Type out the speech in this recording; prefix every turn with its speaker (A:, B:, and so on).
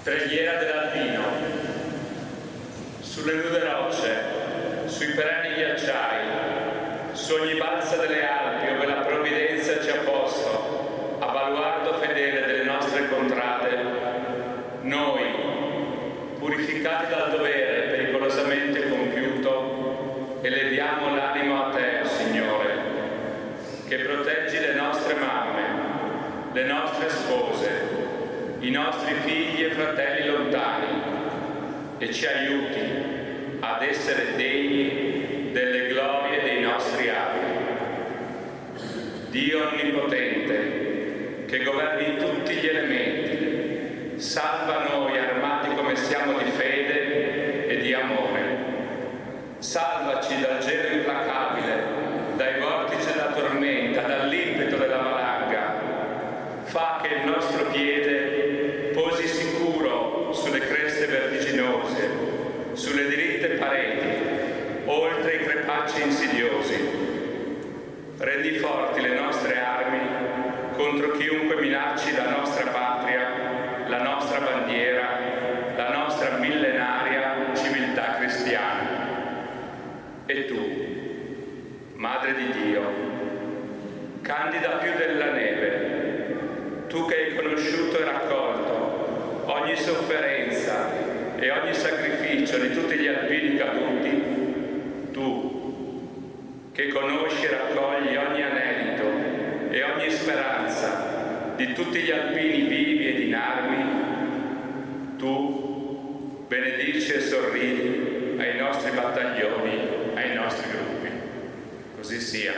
A: preghiera dell'Alpino, sulle nude rocce, sui perenni ghiacciai, su ogni balsa delle Alpi dove la provvidenza ci ha posto, a baluardo fedele delle nostre contrade, noi, purificati dal dovere pericolosamente compiuto, eleviamo l'animo a te, Signore, che proteggi le nostre mamme, le nostre spose, i nostri figli e fratelli lontani e ci aiuti ad essere degni delle glorie dei nostri avi. Dio Onnipotente, che governi tutti gli elementi, salva noi armati come siamo di fede e di amore. Salvaci dal gelo implacabile, dai vortici della tormenta, dall'impeto della valanga. Fa che il nostro piede posi sicuro sulle creste vertiginose, sulle diritte pareti, oltre i crepacci insidiosi. Rendi forti le nostre armi contro chiunque minacci la nostra patria, la nostra bandiera, la nostra millenaria civiltà cristiana. E tu, Madre di Dio, candida più della neve, tu che hai conosciuto e raccolto ogni sofferenza e ogni sacrificio di tutti gli alpini caduti, tu che conosci e raccogli ogni anelito e ogni speranza di tutti gli alpini vivi ed inermi, tu benedici e sorridi ai nostri battaglioni, ai nostri gruppi. Così sia.